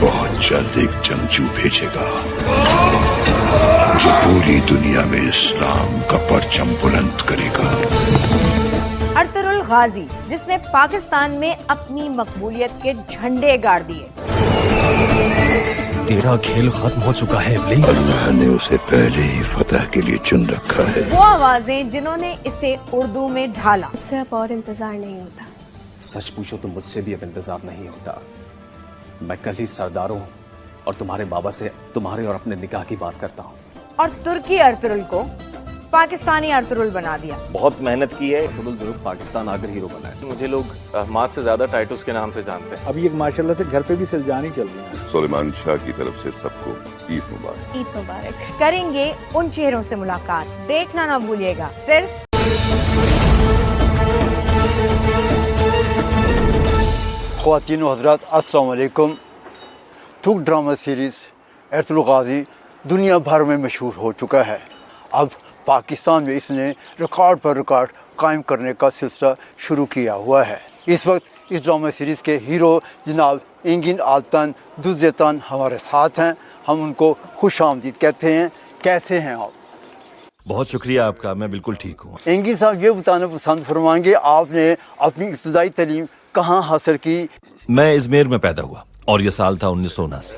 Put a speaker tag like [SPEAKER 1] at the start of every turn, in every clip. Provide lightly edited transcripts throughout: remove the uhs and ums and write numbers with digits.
[SPEAKER 1] बहुत जल्द एक जंगजू भेजेगा जो पूरी दुनिया में इस्लाम का परचम बुलंद करेगा।
[SPEAKER 2] अर्तुगरुल गाजी, जिसने पाकिस्तान में अपनी मकबूलियत के झंडे गाड़ दिए।
[SPEAKER 3] तेरा खेल खत्म हो चुका है इब्लीस।
[SPEAKER 1] अल्लाह ने उसे पहले ही फतह के लिए चुन रखा है।
[SPEAKER 2] वो आवाजें जिन्होंने इसे उर्दू में ढाला।
[SPEAKER 4] मुझसे अब और इंतजार नहीं होता।
[SPEAKER 3] सच पूछो तो मुझसे भी अब इंतजार नहीं होता। मैं कल ही सरदारों और तुम्हारे बाबा से तुम्हारे और अपने निकाह की बात करता हूँ।
[SPEAKER 2] और तुर्की अर्तुगरुल को पाकिस्तानी अर्तुगरुल बना दिया।
[SPEAKER 5] बहुत मेहनत की है।
[SPEAKER 3] अर्तुगरुल जरूर पाकिस्तान आकर हीरो बना है।
[SPEAKER 5] मुझे लोग अहमद से ज्यादा टाइटूस के नाम से जानते हैं।
[SPEAKER 6] अभी एक माशाल्लाह से घर पे भी सलजानी चल रही है।
[SPEAKER 1] सुलेमान शाह की तरफ से सबको ईद मुबारक।
[SPEAKER 4] ईद मुबारक।
[SPEAKER 2] करेंगे उन चेहरों से मुलाकात, देखना ना भूलिएगा सिर्फ
[SPEAKER 7] ख्वातीन व हज़रात, अस्सलाम वालेकुम। तुर्क ड्रामा सीरीज़ अर्तुगरुल गाजी दुनिया भर में मशहूर हो चुका है। अब पाकिस्तान में इसने रिकॉर्ड पर रिकॉर्ड कायम करने का सिलसिला शुरू किया हुआ है। इस वक्त इस ड्रामा सीरीज़ के हीरो जनाब एंगिन आल्तन दुज़ेतन हमारे साथ हैं। हम उनको खुश आमदीद कहते हैं। कैसे हैं आप?
[SPEAKER 8] बहुत शुक्रिया आपका, मैं बिल्कुल ठीक हूँ।
[SPEAKER 7] एंगिन साहब, ये बताना पसंद फरमाएंगे आपने अपनी इब्तदाई तालीम कहाँ हासिल की?
[SPEAKER 8] मैं इजमेर में पैदा हुआ और ये साल था 1979।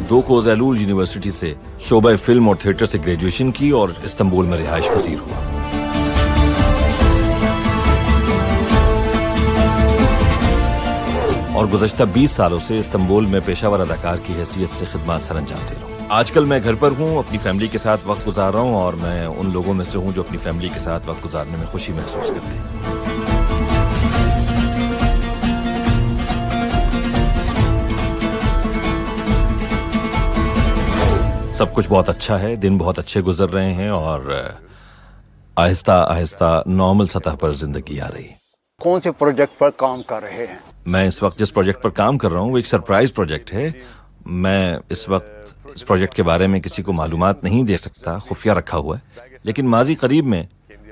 [SPEAKER 8] दोकोज़ैलूल यूनिवर्सिटी से शोबा फिल्म और थिएटर से ग्रेजुएशन की और इस्तांबुल में रिहाइश पसीर हुआ। और गुज़श्ता 20 सालों से इस्तांबुल में पेशावर अदाकार की हैसियत से खिदमत सर अंजाम दे रहा हूँ। आजकल मैं घर पर हूँ, अपनी फैमिली के साथ वक्त गुजार रहा हूँ और मैं उन लोगों में से हूँ जो अपनी फैमिली के साथ वक्त गुजारने में खुशी महसूस करते हैं। सब कुछ बहुत अच्छा है, दिन बहुत अच्छे गुजर रहे हैं और आहिस्ता आहिस्ता नॉर्मल सतह पर जिंदगी आ रही है।
[SPEAKER 7] कौन से प्रोजेक्ट पर काम कर रहे हैं?
[SPEAKER 8] मैं इस वक्त जिस प्रोजेक्ट पर काम कर रहा हूँ वो एक सरप्राइज प्रोजेक्ट है। मैं इस वक्त इस प्रोजेक्ट के बारे में किसी को मालूमात नहीं दे सकता, खुफिया रखा हुआ है। लेकिन माजी करीब में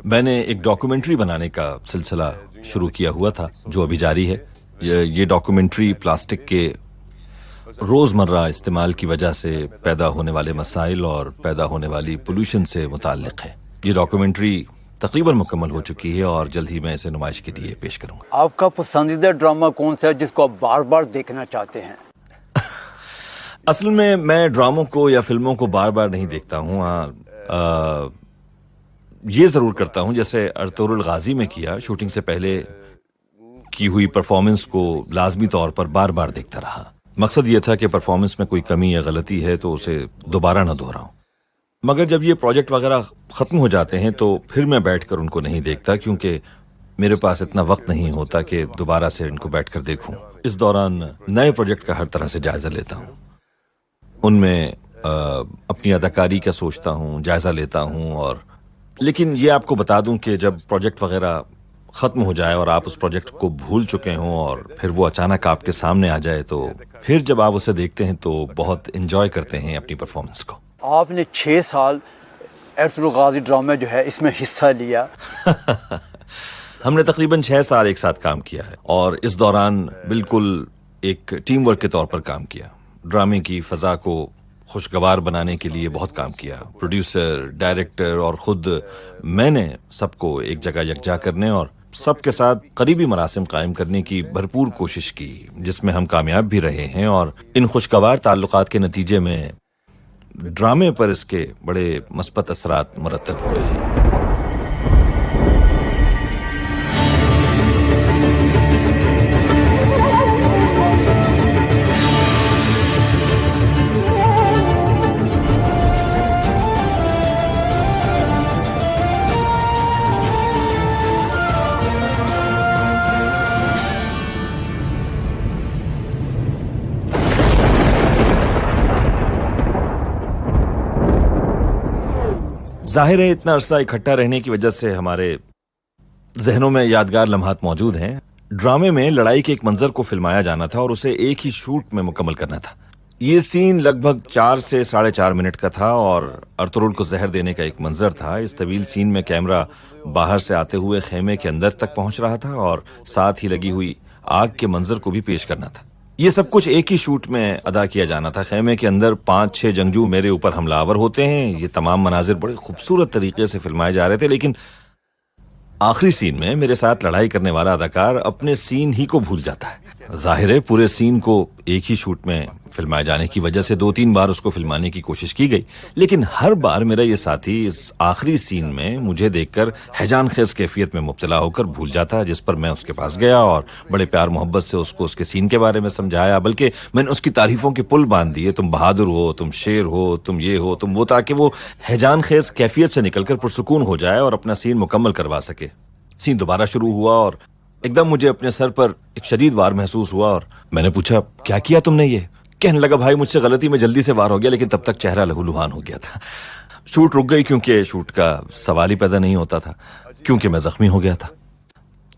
[SPEAKER 8] मैंने एक डॉक्यूमेंट्री बनाने का सिलसिला शुरू किया हुआ था जो अभी जारी है। ये डॉक्यूमेंट्री प्लास्टिक के रोज़मर्रा इस्तेमाल की वजह से पैदा होने वाले मसाइल और पैदा होने वाली पोल्यूशन से मुताल्लिक़ है। ये डॉक्यूमेंट्री तकरीबन मुकम्मल हो चुकी है और जल्द ही मैं इसे नुमाइश के लिए पेश करूंगा।
[SPEAKER 7] आपका पसंदीदा ड्रामा कौन सा है जिसको आप बार बार देखना चाहते हैं?
[SPEAKER 8] असल में मैं ड्रामों को या फिल्मों को बार बार नहीं देखता हूँ। ये ज़रूर करता हूँ जैसे अर्तुगरुल गाजी में किया, शूटिंग से पहले की हुई परफॉर्मेंस को लाजमी तौर पर बार बार देखता रहा। मकसद ये था कि परफॉर्मेंस में कोई कमी या गलती है तो उसे दोबारा न दोहराऊं। मगर जब ये प्रोजेक्ट वगैरह ख़त्म हो जाते हैं तो फिर मैं बैठकर उनको नहीं देखता, क्योंकि मेरे पास इतना वक्त नहीं होता कि दोबारा से इनको बैठकर देखूं। इस दौरान नए प्रोजेक्ट का हर तरह से जायज़ा लेता हूं, उनमें अपनी अदाकारी का सोचता हूं, जायज़ा लेता हूं। और लेकिन ये आपको बता दूं कि जब प्रोजेक्ट वगैरह ख़त्म हो जाए और आप उस प्रोजेक्ट को भूल चुके हों और फिर वो अचानक आपके सामने आ जाए तो फिर जब आप उसे देखते हैं तो बहुत इंजॉय करते हैं अपनी परफॉर्मेंस को।
[SPEAKER 7] आपने 6 साल अर्तुगरुल गाजी ड्रामा जो है इसमें हिस्सा लिया।
[SPEAKER 8] हमने तकरीबन 6 साल एक साथ काम किया है और इस दौरान बिल्कुल एक टीम वर्क के तौर पर काम किया। ड्रामे की फ़ज़ा को खुशगवार बनाने के लिए बहुत काम किया। प्रोड्यूसर, डायरेक्टर और ख़ुद मैंने सबको एक जगह यकजा करने और सबके साथ करीबी मरासिम कायम करने की भरपूर कोशिश की, जिसमें हम कामयाब भी रहे हैं। और इन खुशगवार ताल्लुकात के नतीजे में ड्रामे पर इसके बड़े मस्बत असरात मुरतब हुए हैं। जाहिर है इतना अरसा इकट्ठा रहने की वजह से हमारे जहनों में यादगार लम्हात मौजूद हैं। ड्रामे में लड़ाई के एक मंजर को फिल्माया जाना था और उसे एक ही शूट में मुकम्मल करना था। ये सीन लगभग 4 से 4.5 मिनट का था और अर्तुरुल को जहर देने का एक मंजर था। इस तवील सीन में कैमरा बाहर से आते हुए खेमे के अंदर तक पहुंच रहा था और साथ ही लगी हुई आग के मंजर को भी पेश करना था। ये सब कुछ एक ही शूट में अदा किया जाना था। खेमे के अंदर 5-6 जंगजू मेरे ऊपर हमलावर होते हैं। ये तमाम मनाजिर बड़े खूबसूरत तरीके से फिल्माए जा रहे थे, लेकिन आखिरी सीन में मेरे साथ लड़ाई करने वाला अदाकार अपने सीन ही को भूल जाता है। जाहिर है पूरे सीन को एक ही शूट में फिल्माए जाने की वजह से 2-3 बार उसको फिल्माने की कोशिश की गई, लेकिन हर बार मेरा ये साथी इस आखिरी सीन में मुझे देखकर हैजान खेज कैफियत में मुब्तला होकर भूल जाता, जिस पर मैं उसके पास गया और बड़े प्यार मोहब्बत से उसको उसके सीन के बारे में समझाया, बल्कि मैंने उसकी तारीफों के पुल बांध दिए। तुम बहादुर हो, तुम शेर हो, तुम ये हो, तुम वो, ताकि वो हैजान खेज कैफियत से निकलकर पुरसुकून हो जाए और अपना सीन मुकम्मल करवा सके। सीन दोबारा शुरू हुआ और एकदम मुझे अपने सर पर एक शदीद वार महसूस हुआ और मैंने पूछा, क्या किया तुमने? ये कहने लगा, भाई मुझसे गलती में जल्दी से वार हो गया, लेकिन तब तक चेहरा लहूलुहान हो गया था। शूट रुक गई क्योंकि शूट का सवाल ही पैदा नहीं होता था, क्योंकि मैं जख्मी हो गया था।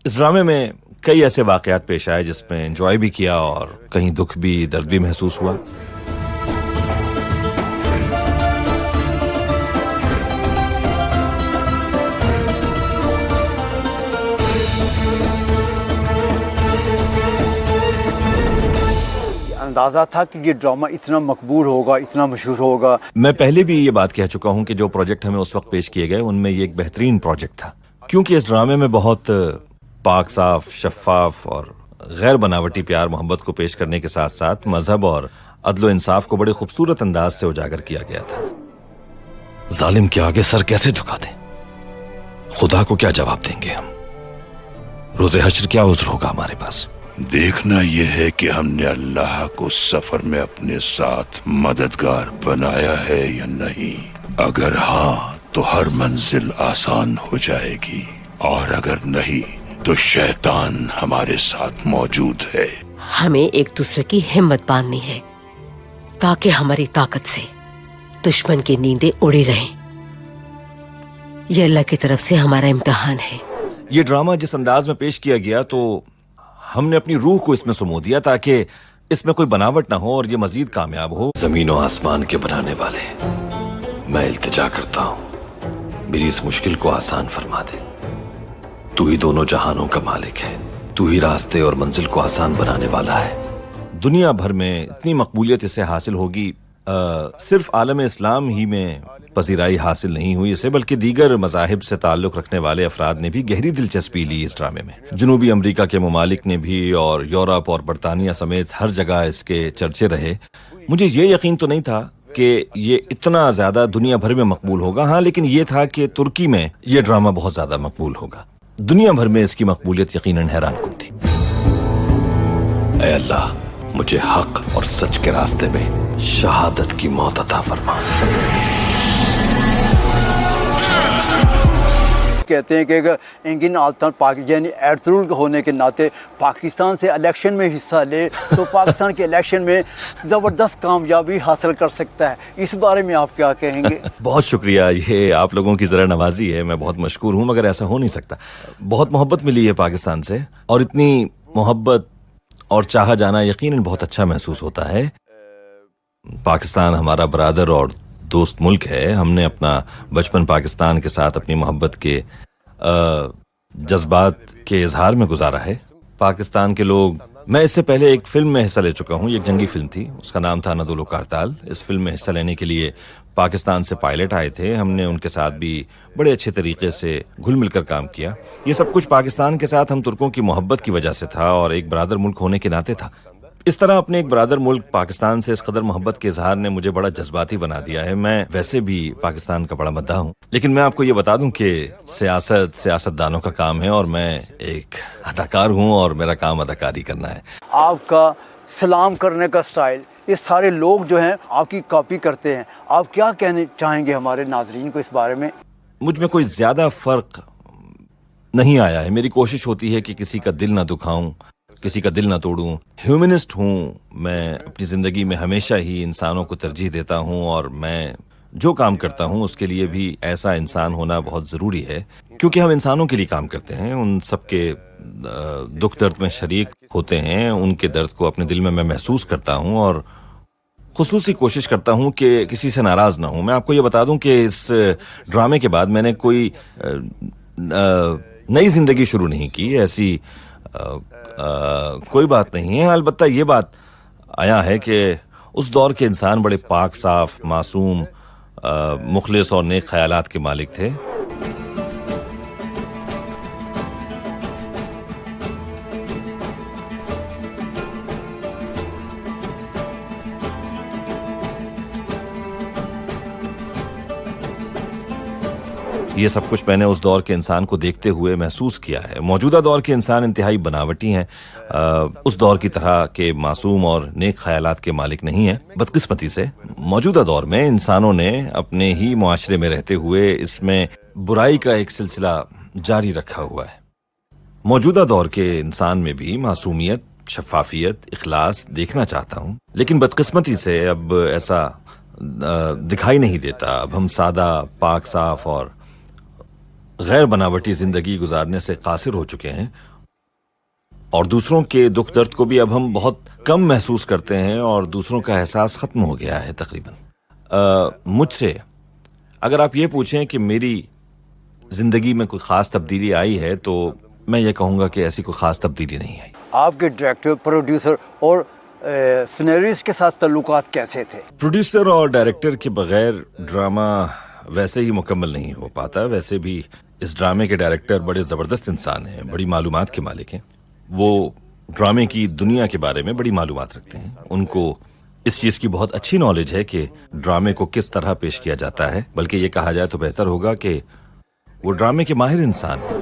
[SPEAKER 8] इस ड्रामे में कई ऐसे वाकयात पेश आए जिसमें एंजॉय भी किया और कहीं दुख भी, दर्द भी महसूस हुआ।
[SPEAKER 7] अंदाज़ा था कि ये ड्रामा इतना मकबूल होगा, इतना मशहूर होगा।
[SPEAKER 8] मैं पहले भी ये बात कह चुका हूं कि जो प्रोजेक्ट हमें उस वक्त पेश किए गए उनमें ये एक बेहतरीन प्रोजेक्ट था, क्योंकि इस ड्रामे में बहुत पाक साफ, शफाफ और गैर बनावटी प्यार मोहब्बत को पेश करने के साथ साथ मजहब और अदलो इंसाफ को बड़े खूबसूरत अंदाज से उजागर किया गया था। जालिम के आगे सर कैसे झुका दें? खुदा को क्या जवाब देंगे हम? रोज़े हश्र क्या उज़्र होगा हमारे पास?
[SPEAKER 1] देखना यह है कि हमने अल्लाह को सफर में अपने साथ मददगार बनाया है या नहीं। अगर हाँ तो हर मंजिल आसान हो जाएगी, और अगर नहीं तो शैतान हमारे साथ मौजूद है।
[SPEAKER 9] हमें एक दूसरे की हिम्मत बांधनी है ताकि हमारी ताकत से दुश्मन की नींदें उड़ी रहें। यह अल्लाह की तरफ से हमारा इम्तिहान है।
[SPEAKER 8] ये ड्रामा जिस अंदाज में पेश किया गया तो हमने अपनी रूह को इसमें सुमो दिया ताकि इसमें कोई बनावट ना हो और ये मजीद कामयाब हो। जमीन और आसमान के बनाने वाले, मैं इल्तिजा करता हूँ मेरी इस मुश्किल को आसान फरमा दे। तू ही दोनों जहानों का मालिक है, तू ही रास्ते और मंजिल को आसान बनाने वाला है। दुनिया भर में इतनी मकबूलियत इसे हासिल होगी, सिर्फ आलम इस्लाम ही में पजीराई हासिल नहीं हुई इसे, बल्कि दीगर मज़ाहिब से ताल्लुक़ रखने वाले अफराद ने भी गहरी दिलचस्पी ली इस ड्रामे में। जनूबी अमरीका के ममालिक ने भी और यूरोप और बरतानिया समेत हर जगह इसके चर्चे रहे। मुझे ये यकीन तो नहीं था कि ये इतना ज़्यादा दुनिया भर में मकबूल होगा, हाँ, लेकिन ये था कि तुर्की में ये ड्रामा बहुत ज़्यादा मकबूल होगा। दुनिया भर में इसकी मकबूलियत यकीनन हैरानकुन थी। ऐ अल्लाह, मुझे हक और सच के रास्ते में शहादत की मौत अता फरमा।
[SPEAKER 7] कहते हैं कि इंगिन आल्तान यानी अर्तुरुल होने के नाते पाकिस्तान से इलेक्शन में हिस्सा ले तो पाकिस्तान के इलेक्शन में ज़बरदस्त कामयाबी हासिल कर सकता है। इस बारे में आप क्या कहेंगे?
[SPEAKER 8] बहुत शुक्रिया, ये आप लोगों की ज़रा नवाजी है, मैं बहुत मशकूर हूँ, मगर ऐसा हो नहीं सकता। बहुत मोहब्बत मिली है पाकिस्तान से, और इतनी मोहब्बत और चाहा जाना यकीनन बहुत अच्छा महसूस होता है। पाकिस्तान हमारा बरादर और दोस्त मुल्क है। हमने अपना बचपन पाकिस्तान के साथ अपनी मोहब्बत के जज्बात के इजहार में गुजारा है। पाकिस्तान के लोग, मैं इससे पहले एक फिल्म में हिस्सा ले चुका हूँ, ये एक जंगी फिल्म थी, उसका नाम था नदुल कारताल। इस फिल्म में हिस्सा लेने के लिए पाकिस्तान से पायलट आए थे, हमने उनके साथ भी बड़े अच्छे तरीके से घुल मिलकर काम किया। ये सब कुछ पाकिस्तान के साथ हम तुर्कों की मोहब्बत की वजह से था और एक बरादर मुल्क होने के नाते था। इस तरह अपने एक बरादर मुल्क पाकिस्तान से इस कदर मोहब्बत के इजहार ने मुझे बड़ा जज्बाती बना दिया है। मैं वैसे भी पाकिस्तान का बड़ा मद्दाह हूँ, लेकिन मैं आपको ये बता दूं कि सियासतदानों का काम है और मैं एक अदाकार हूँ और मेरा काम अदाकारी करना है।
[SPEAKER 7] आपका सलाम करने का स्टाइल, ये सारे लोग जो हैं आपकी कॉपी करते हैं, आप क्या कहना चाहेंगे हमारे नाजरीन को इस बारे में? मुझ
[SPEAKER 8] में कोई ज्यादा फर्क नहीं आया है। मेरी कोशिश होती है कि किसी का दिल ना दुखाऊं, किसी का दिल ना तोड़ूं। ह्यूमनिस्ट हूँ मैं, अपनी ज़िंदगी में हमेशा ही इंसानों को तरजीह देता हूँ और मैं جو کام کرتا ہوں اس کے لیے بھی ایسا انسان ہونا بہت ضروری ہے، کیونکہ ہم انسانوں کے لیے کام کرتے ہیں، ان سب کے دکھ درد میں شریک ہوتے ہیں، ان کے درد کو اپنے دل میں محسوس کرتا ہوں اور خصوصی کوشش کرتا ہوں کہ کسی سے ناراض نہ ہوں۔ میں آپ کو یہ بتا دوں کہ اس ڈرامے کے بعد میں نے کوئی نئی زندگی شروع نہیں کی، ایسی کوئی بات نہیں ہے۔ البتہ یہ بات آیا ہے کہ اس دور کے انسان بڑے پاک صاف، معصوم، مخلص اور نیک خیالات کے مالک تھے۔ یہ سب کچھ میں نے اس دور کے انسان کو دیکھتے ہوئے محسوس کیا ہے۔ موجودہ دور کے انسان انتہائی بناوٹی ہیں، اس دور کی طرح کے معصوم اور نیک خیالات کے مالک نہیں ہیں۔ بدقسمتی سے موجودہ دور میں انسانوں نے اپنے ہی معاشرے میں رہتے ہوئے اس میں برائی کا ایک سلسلہ جاری رکھا ہوا ہے۔ موجودہ دور کے انسان میں بھی معصومیت، شفافیت، اخلاص دیکھنا چاہتا ہوں، لیکن بدقسمتی سے اب ایسا دکھائی نہیں دیتا۔ اب ہم سادہ، پاک صاف اور غیر بناوٹی زندگی گزارنے سے قاصر ہو چکے ہیں، اور دوسروں کے دکھ درد کو بھی اب ہم بہت کم محسوس کرتے ہیں، اور دوسروں کا احساس ختم ہو گیا ہے تقریباً۔ مجھ سے اگر آپ یہ پوچھیں کہ میری زندگی میں کوئی خاص تبدیلی آئی ہے، تو میں یہ کہوں گا کہ ایسی کوئی خاص تبدیلی نہیں آئی۔
[SPEAKER 7] آپ کے ڈائریکٹر، پروڈیوسر اور سینریسٹ کے ساتھ تعلقات کیسے تھے؟
[SPEAKER 8] پروڈیوسر اور ڈائریکٹر کے بغیر ڈرامہ ویسے ہی مکمل نہیں ہو پاتا۔ ویسے بھی اس ڈرامے کے ڈائریکٹر بڑے زبردست انسان ہیں، بڑی معلومات کے مالک ہیں۔ وہ ڈرامے کی دنیا کے بارے میں بڑی معلومات رکھتے ہیں، ان کو اس چیز کی بہت اچھی نالج ہے کہ ڈرامے کو کس طرح پیش کیا جاتا ہے، بلکہ یہ کہا جائے تو بہتر ہوگا کہ وہ ڈرامے کے ماہر انسان ہیں۔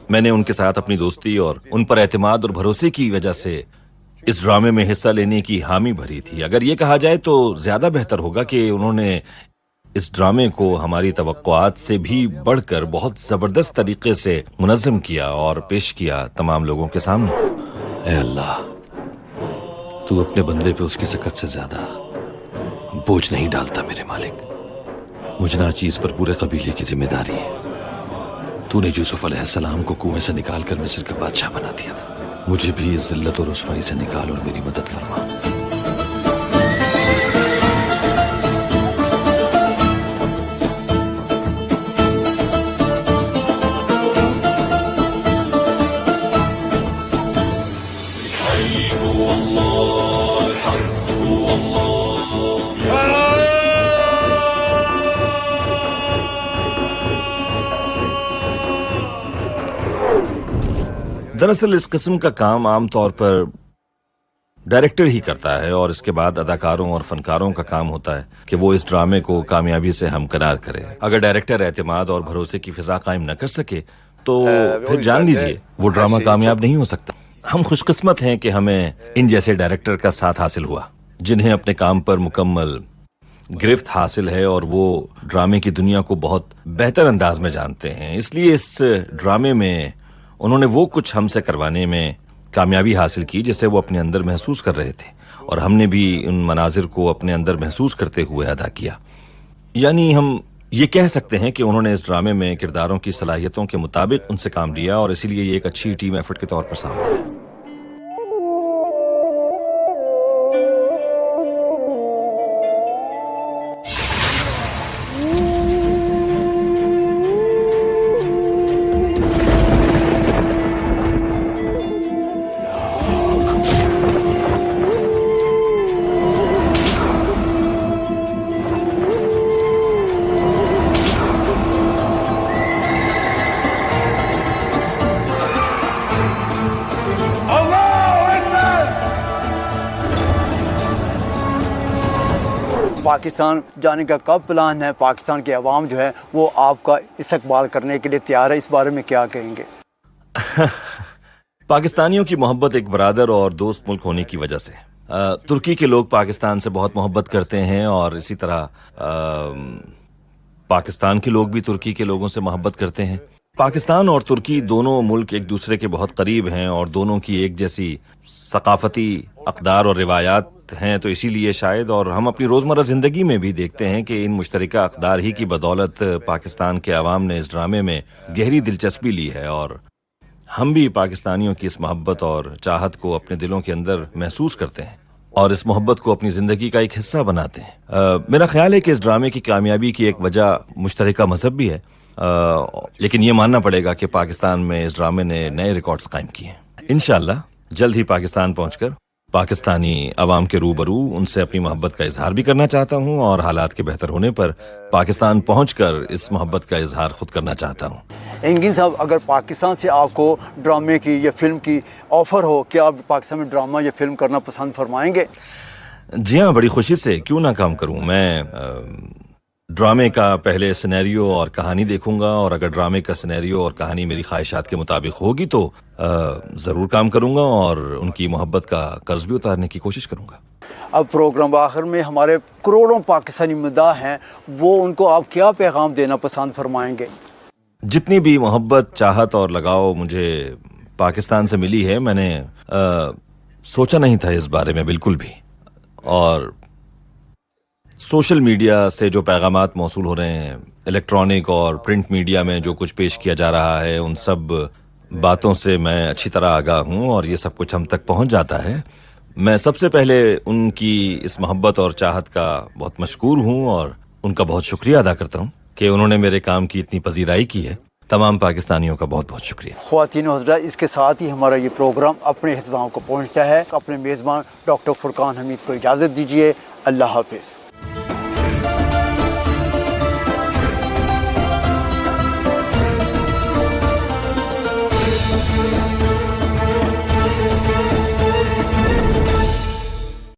[SPEAKER 8] میں نے ان کے ساتھ اپنی دوستی اور ان پر اعتماد اور بھروسے کی وجہ سے اس ڈرامے میں حصہ لینے کی حامی بھری تھی۔ اگر یہ کہا جائے تو زیادہ بہتر ہوگا کہ انہوں نے اس ڈرامے کو ہماری توقعات سے بھی بڑھ کر بہت زبردست طریقے سے منظم کیا اور پیش کیا تمام لوگوں کے سامنے۔ اے اللہ، تو اپنے بندے پہ اس کی سکت سے زیادہ بوجھ نہیں ڈالتا میرے مالک۔ مجھے ہر چیز پر پورے قبیلے کی ذمہ داری ہے۔ تو نے یوسف علیہ السلام کو کنویں سے نکال کر مصر کا بادشاہ بنا دیا تھا، مجھے بھی اس ذلت اور رسوائی سے نکال اور میری مدد فرما۔ دراصل اس قسم کا کام عام طور پر ڈائریکٹر ہی کرتا ہے، اور اس کے بعد اداکاروں اور فنکاروں کا کام ہوتا ہے کہ وہ اس ڈرامے کو کامیابی سے ہمکنار کرے۔ اگر ڈائریکٹر اعتماد اور بھروسے کی فضا قائم نہ کر سکے تو پھر جان لیجئے وہ ڈرامہ کامیاب نہیں ہو سکتا۔ ہم خوش قسمت ہیں کہ ہمیں ان جیسے ڈائریکٹر کا ساتھ حاصل ہوا، جنہیں اپنے کام پر مکمل گرفت حاصل ہے اور وہ ڈرامے کی دنیا کو بہت بہتر انداز میں جانتے ہیں۔ اس لیے اس ڈرامے میں انہوں نے وہ کچھ ہم سے کروانے میں کامیابی حاصل کی جسے وہ اپنے اندر محسوس کر رہے تھے، اور ہم نے بھی ان مناظر کو اپنے اندر محسوس کرتے ہوئے ادا کیا۔ یعنی ہم یہ کہہ سکتے ہیں کہ انہوں نے اس ڈرامے میں کرداروں کی صلاحیتوں کے مطابق ان سے کام لیا، اور اسی لیے یہ ایک اچھی ٹیم ایفرٹ کے طور پر سامنے ہے۔
[SPEAKER 7] پاکستان جانے کا کب پلان ہے؟ پاکستان کے عوام جو ہے وہ آپ کا استقبال کرنے کے لیے تیار ہے، اس بارے میں کیا کہیں گے؟
[SPEAKER 8] پاکستانیوں کی محبت ایک برادر اور دوست ملک ہونے کی وجہ سے ترکی کے لوگ پاکستان سے بہت محبت کرتے ہیں، اور اسی طرح پاکستان کے لوگ بھی ترکی کے لوگوں سے محبت کرتے ہیں۔ پاکستان اور ترکی دونوں ملک ایک دوسرے کے بہت قریب ہیں، اور دونوں کی ایک جیسی ثقافتی اقدار اور روایات ہیں، تو اسی لیے شاید، اور ہم اپنی روزمرہ زندگی میں بھی دیکھتے ہیں کہ ان مشترکہ اقدار ہی کی بدولت پاکستان کے عوام نے اس ڈرامے میں گہری دلچسپی لی ہے، اور ہم بھی پاکستانیوں کی اس محبت اور چاہت کو اپنے دلوں کے اندر محسوس کرتے ہیں اور اس محبت کو اپنی زندگی کا ایک حصہ بناتے ہیں۔ میرا خیال ہے کہ اس ڈرامے کی کامیابی کی ایک وجہ مشترکہ مذہب بھی ہے، لیکن یہ ماننا پڑے گا کہ پاکستان میں اس ڈرامے نے نئے ریکارڈز قائم کیے ہیں۔ انشاءاللہ جلد ہی پاکستان پہنچ کر پاکستانی عوام کے روبرو ان سے اپنی محبت کا اظہار بھی کرنا چاہتا ہوں، اور حالات کے بہتر ہونے پر پاکستان پہنچ کر اس محبت کا اظہار خود کرنا چاہتا ہوں۔
[SPEAKER 7] انگن صاحب، اگر پاکستان سے آپ کو ڈرامے کی یا فلم کی آفر ہو، کیا آپ پاکستان میں ڈرامہ یا فلم کرنا پسند فرمائیں گے؟
[SPEAKER 8] جی ہاں، بڑی خوشی سے، کیوں نہ کام کروں۔ میں ڈرامے کا پہلے سینیریو اور کہانی دیکھوں گا، اور اگر ڈرامے کا سینیریو اور کہانی میری خواہشات کے مطابق ہوگی تو ضرور کام کروں گا، اور ان کی محبت کا قرض بھی اتارنے کی کوشش کروں گا۔
[SPEAKER 7] اب پروگرام آخر میں ہمارے کروڑوں پاکستانی مداح ہیں، وہ ان کو آپ کیا پیغام دینا پسند فرمائیں گے؟
[SPEAKER 8] جتنی بھی محبت، چاہت اور لگاؤ مجھے پاکستان سے ملی ہے، میں نے سوچا نہیں تھا اس بارے میں بالکل بھی، اور سوشل میڈیا سے جو پیغامات موصول ہو رہے ہیں، الیکٹرانک اور پرنٹ میڈیا میں جو کچھ پیش کیا جا رہا ہے، ان سب باتوں سے میں اچھی طرح آگاہ ہوں، اور یہ سب کچھ ہم تک پہنچ جاتا ہے۔ میں سب سے پہلے ان کی اس محبت اور چاہت کا بہت مشکور ہوں، اور ان کا بہت شکریہ ادا کرتا ہوں کہ انہوں نے میرے کام کی اتنی پذیرائی کی ہے۔ تمام پاکستانیوں کا بہت بہت شکریہ۔
[SPEAKER 7] خواتین و حضرات، اس کے ساتھ ہی ہمارا یہ پروگرام اپنے اختتام کو پہنچتا ہے۔ اپنے میزبان ڈاکٹر فرقان حمید کو اجازت دیجیے۔ اللہ حافظ۔